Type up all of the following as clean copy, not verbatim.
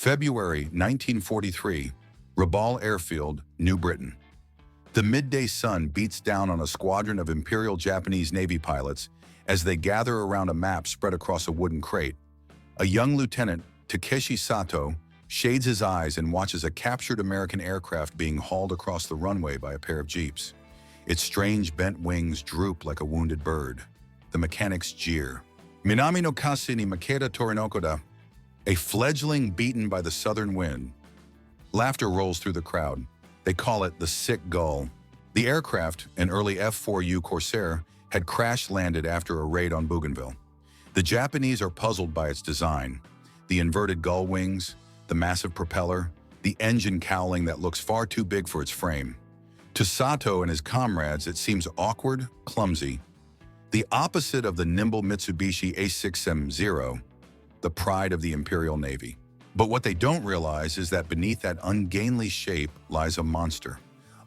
February 1943, Rabaul Airfield, New Britain. The midday sun beats down on a squadron of Imperial Japanese Navy pilots as they gather around a map spread across a wooden crate. A young lieutenant, Takeshi Sato, shades his eyes and watches a captured American aircraft being hauled across the runway by a pair of jeeps. Its strange bent wings droop like a wounded bird. The mechanics jeer. Minami no kasi ni Makeda Torinokoda, a fledgling beaten by the southern wind. Laughter rolls through the crowd. They call it the sick gull. The aircraft, an early F4U Corsair, had crash-landed after a raid on Bougainville. The Japanese are puzzled by its design. The inverted gull wings, the massive propeller, the engine cowling that looks far too big for its frame. To Sato and his comrades, it seems awkward, clumsy. The opposite of the nimble Mitsubishi A6M0, the pride of the Imperial Navy. But what they don't realize is that beneath that ungainly shape lies a monster.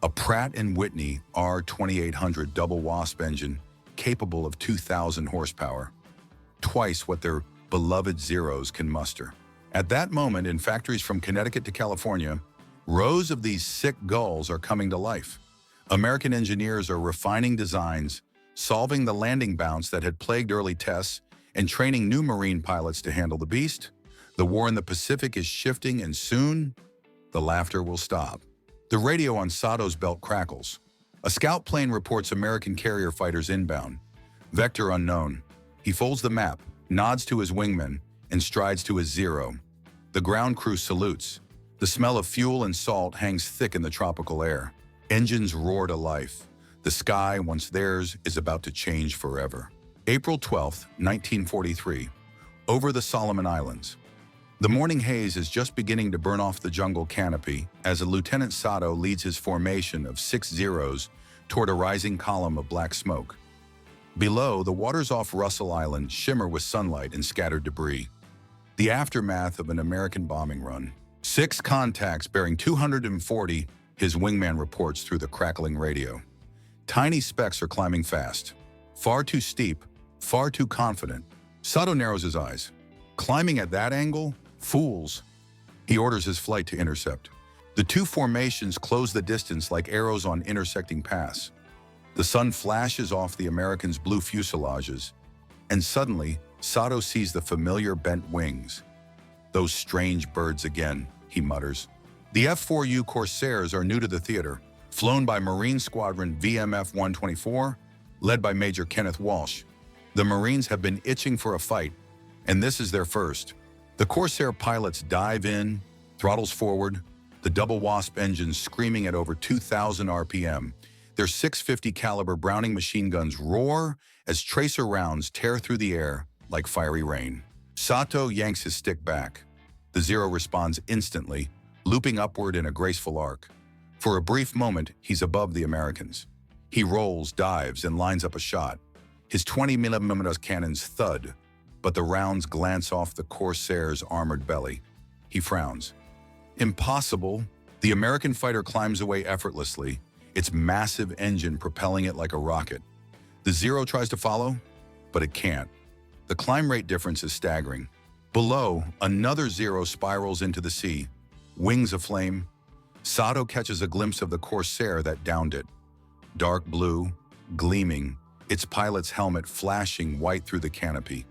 A Pratt & Whitney R2800 double wasp engine capable of 2,000 horsepower. Twice what their beloved Zeros can muster. At that moment, in factories from Connecticut to California, rows of these sick gulls are coming to life. American engineers are refining designs, solving the landing bounce that had plagued early tests, and training new Marine pilots to handle the beast. The war in the Pacific is shifting, and soon, the laughter will stop. The radio on Sato's belt crackles. A scout plane reports American carrier fighters inbound. Vector unknown. He folds the map, nods to his wingmen, and strides to his Zero. The ground crew salutes. The smell of fuel and salt hangs thick in the tropical air. Engines roar to life. The sky, once theirs, is about to change forever. April 12, 1943. Over the Solomon Islands. The morning haze is just beginning to burn off the jungle canopy as Lieutenant Sato leads his formation of 6 Zeros toward a rising column of black smoke. Below, the waters off Russell Island shimmer with sunlight and scattered debris. The aftermath of an American bombing run. 6 contacts bearing 240, his wingman reports through the crackling radio. Tiny specks are climbing fast. Far too steep, far too confident. Sato narrows his eyes. Climbing at that angle? Fools. He orders his flight to intercept. The two formations close the distance like arrows on intersecting paths. The sun flashes off the Americans' blue fuselages, and suddenly, Sato sees the familiar bent wings. Those strange birds again, he mutters. The F4U Corsairs are new to the theater, flown by Marine Squadron VMF 124, led by Major Kenneth Walsh. The Marines have been itching for a fight, and this is their first. The Corsair pilots dive in, throttles forward, the double wasp engines screaming at over 2,000 RPM. Their 650 caliber Browning machine guns roar as tracer rounds tear through the air like fiery rain. Sato yanks his stick back. The Zero responds instantly, looping upward in a graceful arc. For a brief moment, he's above the Americans. He rolls, dives, and lines up a shot. His 20mm cannons thud, but the rounds glance off the Corsair's armored belly. He frowns. Impossible. The American fighter climbs away effortlessly, its massive engine propelling it like a rocket. The Zero tries to follow, but it can't. The climb rate difference is staggering. Below, another Zero spirals into the sea, wings aflame. Sato catches a glimpse of the Corsair that downed it. Dark blue, gleaming, its pilot's helmet flashing white through the canopy.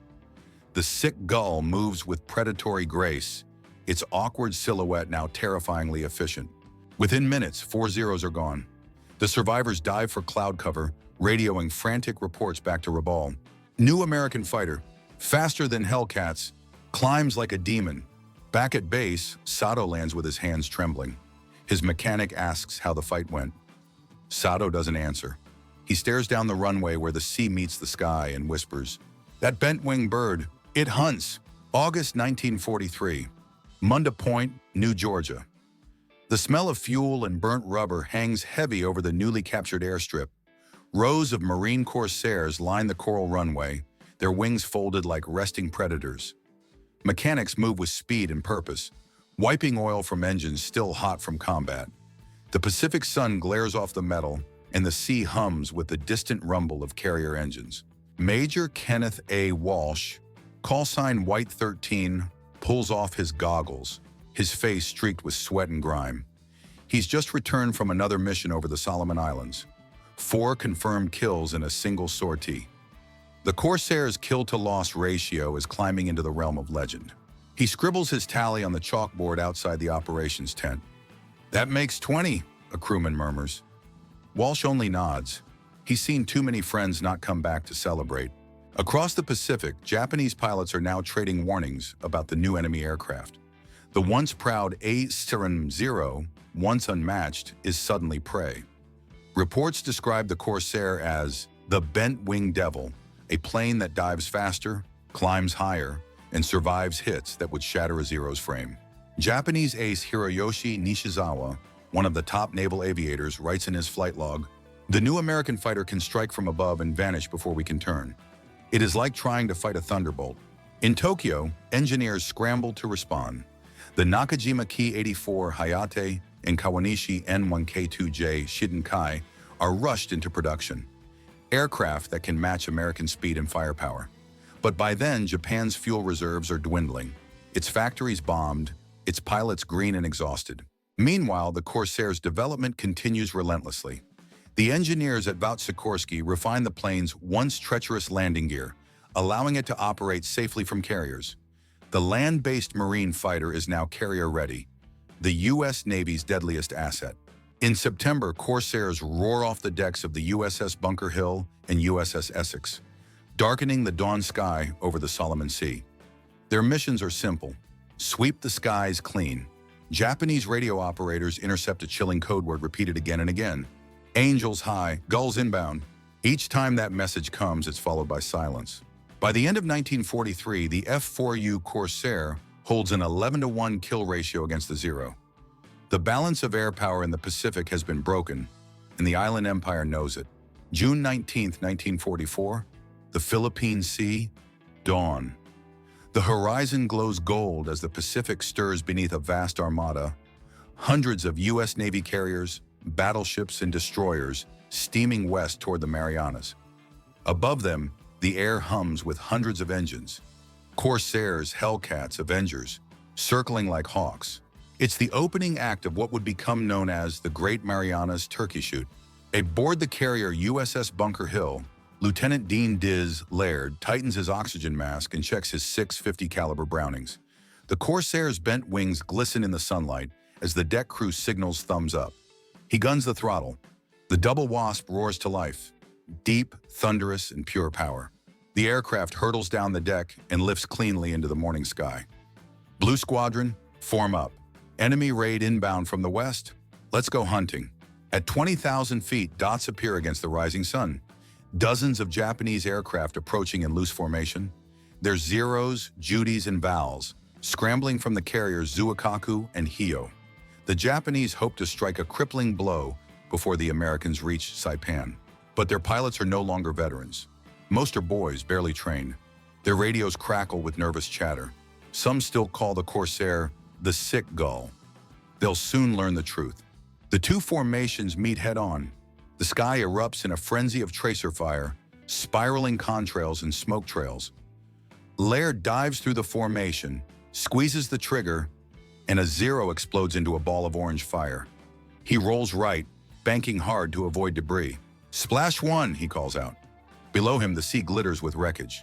The sick gull moves with predatory grace, its awkward silhouette now terrifyingly efficient. Within minutes, 4 Zeros are gone. The survivors dive for cloud cover, radioing frantic reports back to Rabaul. New American fighter, faster than Hellcats, climbs like a demon. Back at base, Sato lands with his hands trembling. His mechanic asks how the fight went. Sato doesn't answer. He stares down the runway where the sea meets the sky and whispers, "That bent-winged bird, it hunts." August 1943. Munda Point, New Georgia. The smell of fuel and burnt rubber hangs heavy over the newly captured airstrip. Rows of Marine Corsairs line the coral runway, their wings folded like resting predators. Mechanics move with speed and purpose, wiping oil from engines still hot from combat. The Pacific sun glares off the metal, and the sea hums with the distant rumble of carrier engines. Major Kenneth A. Walsh, call sign White 13, pulls off his goggles. his face streaked with sweat and grime. He's just returned from another mission over the Solomon Islands. 4 confirmed kills in a single sortie. The Corsair's kill-to-loss ratio is climbing into the realm of legend. He scribbles his tally on the chalkboard outside the operations tent. "That makes 20, a crewman murmurs. Walsh only nods. He's seen too many friends not come back to celebrate. Across the Pacific, Japanese pilots are now trading warnings about the new enemy aircraft. The once proud A-0, once unmatched, is suddenly prey. Reports describe the Corsair as the bent-wing devil, a plane that dives faster, climbs higher, and survives hits that would shatter a Zero's frame. Japanese ace Hiroyoshi Nishizawa, one of the top naval aviators, writes in his flight log, "The new American fighter can strike from above and vanish before we can turn. It is like trying to fight a thunderbolt." In Tokyo, engineers scramble to respond. The Nakajima Ki-84 Hayate and Kawanishi N1K2J Shidenkai are rushed into production, aircraft that can match American speed and firepower. But by then, Japan's fuel reserves are dwindling, its factories bombed, its pilots green and exhausted. Meanwhile, the Corsair's development continues relentlessly. The engineers at Vought-Sikorsky refine the plane's once treacherous landing gear, allowing it to operate safely from carriers. The land-based Marine fighter is now carrier-ready, the U.S. Navy's deadliest asset. In September, Corsairs roar off the decks of the USS Bunker Hill and USS Essex, darkening the dawn sky over the Solomon Sea. Their missions are simple: sweep the skies clean. Japanese radio operators intercept a chilling code word repeated again and again. "Angels high, gulls inbound." Each time that message comes, it's followed by silence. By the end of 1943, the F4U Corsair holds an 11-to-1 kill ratio against the Zero. The balance of air power in the Pacific has been broken, and the island empire knows it. June 19, 1944, the Philippine Sea, dawn. The horizon glows gold as the Pacific stirs beneath a vast armada. Hundreds of U.S. Navy carriers, battleships, and destroyers steaming west toward the Marianas. Above them, the air hums with hundreds of engines. Corsairs, Hellcats, Avengers, circling like hawks. It's the opening act of what would become known as the Great Marianas Turkey Shoot. Aboard the carrier USS Bunker Hill, Lieutenant Dean Diz Laird tightens his oxygen mask and checks his .650 caliber Brownings. The Corsair's bent wings glisten in the sunlight as the deck crew signals thumbs up. He guns the throttle. The double Wasp roars to life, deep, thunderous, and pure power. The aircraft hurtles down the deck and lifts cleanly into the morning sky. Blue Squadron, form up. Enemy raid inbound from the west. Let's go hunting. At 20,000 feet, dots appear against the rising sun. Dozens of Japanese aircraft approaching in loose formation. Their Zeros, Judys, and Vals, scrambling from the carriers Zuikaku and Hio. The Japanese hope to strike a crippling blow before the Americans reach Saipan. But their pilots are no longer veterans. Most are boys, barely trained. Their radios crackle with nervous chatter. Some still call the Corsair the sick gull. They'll soon learn the truth. The two formations meet head-on. The sky erupts in a frenzy of tracer fire, spiraling contrails and smoke trails. Laird dives through the formation, squeezes the trigger, and a Zero explodes into a ball of orange fire. He rolls right, banking hard to avoid debris. "Splash one," he calls out. Below him, the sea glitters with wreckage.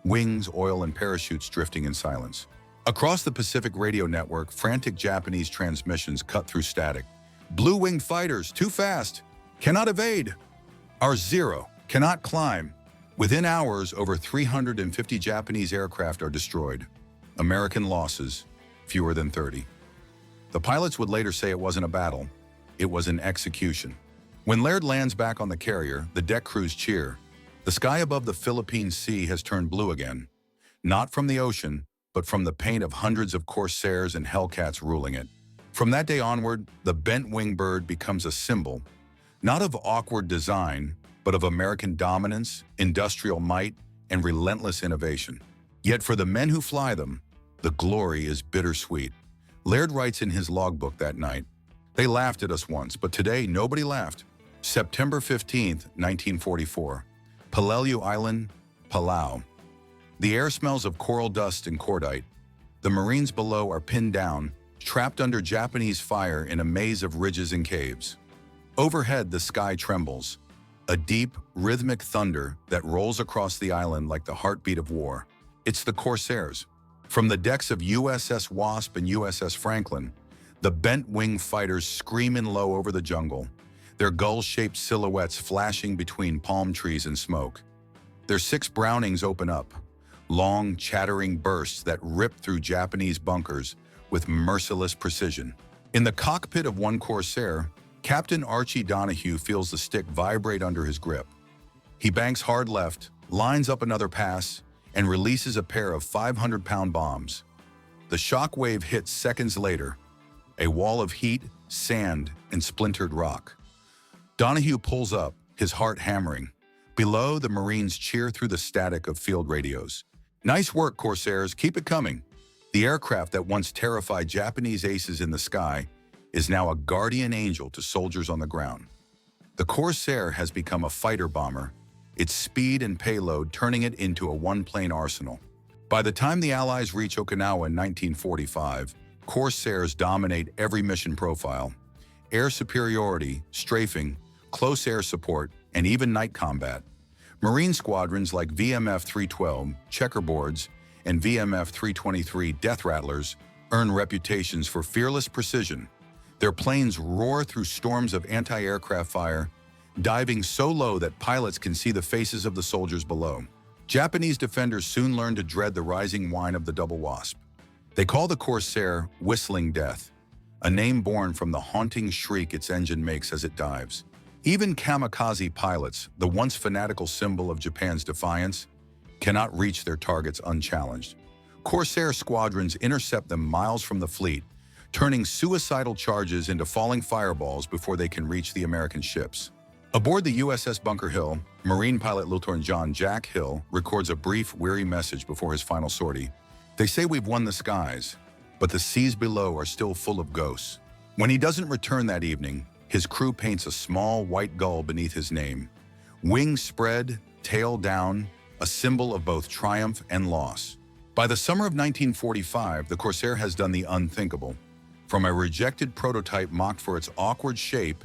Wings, oil, and parachutes drifting in silence. Across the Pacific radio network, frantic Japanese transmissions cut through static. "Blue-winged fighters, too fast. Cannot evade. Our Zero cannot climb." Within hours, over 350 Japanese aircraft are destroyed. American losses, fewer than 30. The pilots would later say it wasn't a battle, it was an execution. When Laird lands back on the carrier, the deck crews cheer. The sky above the Philippine Sea has turned blue again. Not from the ocean, but from the paint of hundreds of Corsairs and Hellcats ruling it. From that day onward, the bent-wing bird becomes a symbol, not of awkward design, but of American dominance, industrial might, and relentless innovation. Yet for the men who fly them, the glory is bittersweet. Laird writes in his logbook that night, "They laughed at us once, but today nobody laughed." September 15, 1944. Peleliu Island, Palau. The air smells of coral dust and cordite. The Marines below are pinned down, trapped under Japanese fire in a maze of ridges and caves. Overhead, the sky trembles, a deep, rhythmic thunder that rolls across the island like the heartbeat of war. It's the Corsairs. From the decks of USS Wasp and USS Franklin, the bent-wing fighters scream in low over the jungle, their gull-shaped silhouettes flashing between palm trees and smoke. Their 6 Brownings open up, long, chattering bursts that rip through Japanese bunkers with merciless precision. In the cockpit of one Corsair, Captain Archie Donahue feels the stick vibrate under his grip. He banks hard left, lines up another pass, and releases a pair of 500-pound bombs. The shock wave hits seconds later, a wall of heat, sand, and splintered rock. Donahue pulls up, his heart hammering. Below, the Marines cheer through the static of field radios. "Nice work, Corsairs, keep it coming." The aircraft that once terrified Japanese aces in the sky is now a guardian angel to soldiers on the ground. The Corsair has become a fighter bomber, its speed and payload turning it into a one-plane arsenal. By the time the Allies reach Okinawa in 1945, Corsairs dominate every mission profile: air superiority, strafing, close air support, and even night combat. Marine squadrons like VMF 312, Checkerboards, and VMF 323 Death Rattlers earn reputations for fearless precision. Their planes roar through storms of anti-aircraft fire, diving so low that pilots can see the faces of the soldiers below. Japanese defenders soon learn to dread the rising whine of the Double Wasp. They call the Corsair Whistling Death, a name born from the haunting shriek its engine makes as it dives. Even kamikaze pilots, the once fanatical symbol of Japan's defiance, cannot reach their targets unchallenged. Corsair squadrons intercept them miles from the fleet, turning suicidal charges into falling fireballs before they can reach the American ships. Aboard the USS Bunker Hill, Marine pilot Lieutenant John "Jack" Hill records a brief, weary message before his final sortie. "They say we've won the skies, but the seas below are still full of ghosts." When he doesn't return that evening, his crew paints a small white gull beneath his name. Wings spread, tail down, a symbol of both triumph and loss. By the summer of 1945, the Corsair has done the unthinkable. From a rejected prototype mocked for its awkward shape,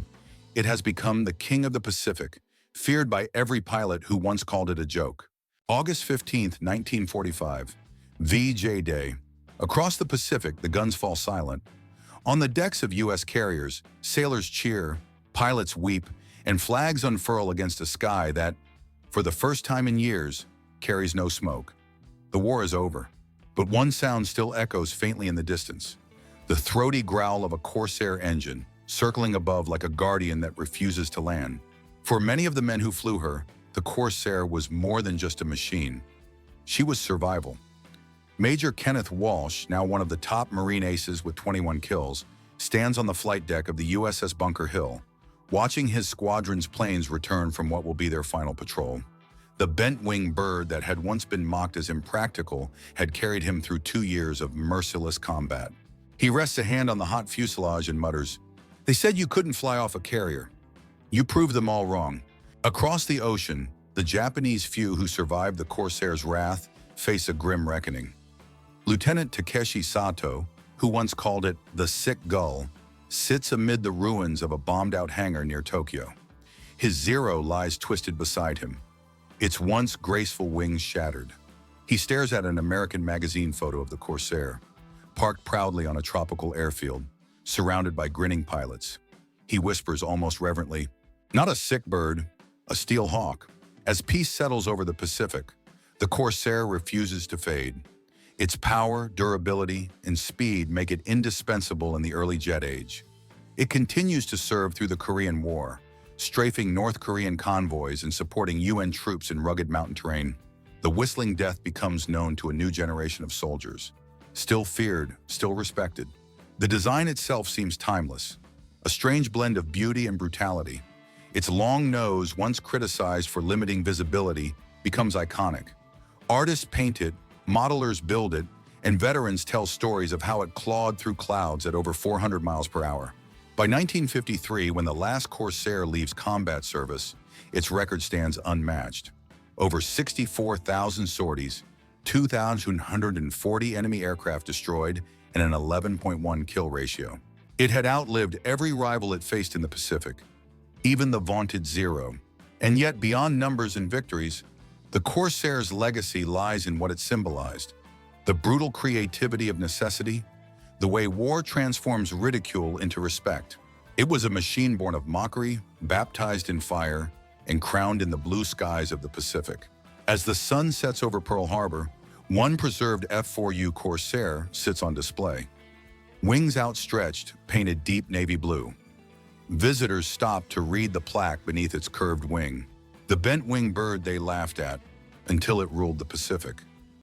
it has become the king of the Pacific, feared by every pilot who once called it a joke. August 15, 1945, VJ Day. Across the Pacific, the guns fall silent. On the decks of U.S. carriers, sailors cheer, pilots weep, and flags unfurl against a sky that, for the first time in years, carries no smoke. The war is over, but one sound still echoes faintly in the distance: the throaty growl of a Corsair engine, circling above like a guardian that refuses to land. For many of the men who flew her, the Corsair was more than just a machine. She was survival. Major Kenneth Walsh, now one of the top Marine aces with 21 kills, stands on the flight deck of the USS Bunker Hill, watching his squadron's planes return from what will be their final patrol. The bent-wing bird that had once been mocked as impractical had carried him through 2 years of merciless combat. He rests a hand on the hot fuselage and mutters, "They said you couldn't fly off a carrier. You proved them all wrong." Across the ocean, the Japanese few who survived the Corsair's wrath face a grim reckoning. Lieutenant Takeshi Sato, who once called it the Sick Gull, sits amid the ruins of a bombed-out hangar near Tokyo. His Zero lies twisted beside him, its once graceful wings shattered. He stares at an American magazine photo of the Corsair, parked proudly on a tropical airfield, surrounded by grinning pilots. He whispers almost reverently, "Not a sick bird, a steel hawk." As peace settles over the Pacific, the Corsair refuses to fade. Its power, durability, and speed make it indispensable in the early jet age. It continues to serve through the Korean War, strafing North Korean convoys and supporting UN troops in rugged mountain terrain. The Whistling Death becomes known to a new generation of soldiers, still feared, still respected. The design itself seems timeless, a strange blend of beauty and brutality. Its long nose, once criticized for limiting visibility, becomes iconic. Artists paint it, modelers build it, and veterans tell stories of how it clawed through clouds at over 400 miles per hour. By 1953, when the last Corsair leaves combat service, its record stands unmatched. Over 64,000 sorties, 2,140 enemy aircraft destroyed, and an 11.1 kill ratio. It had outlived every rival it faced in the Pacific, even the vaunted Zero. And yet, beyond numbers and victories, the Corsair's legacy lies in what it symbolized: the brutal creativity of necessity, the way war transforms ridicule into respect. It was a machine born of mockery, baptized in fire, and crowned in the blue skies of the Pacific. As the sun sets over Pearl Harbor, one preserved F4U Corsair sits on display. Wings outstretched, painted deep navy blue. Visitors stop to read the plaque beneath its curved wing, the bent-wing bird they laughed at until it ruled the Pacific.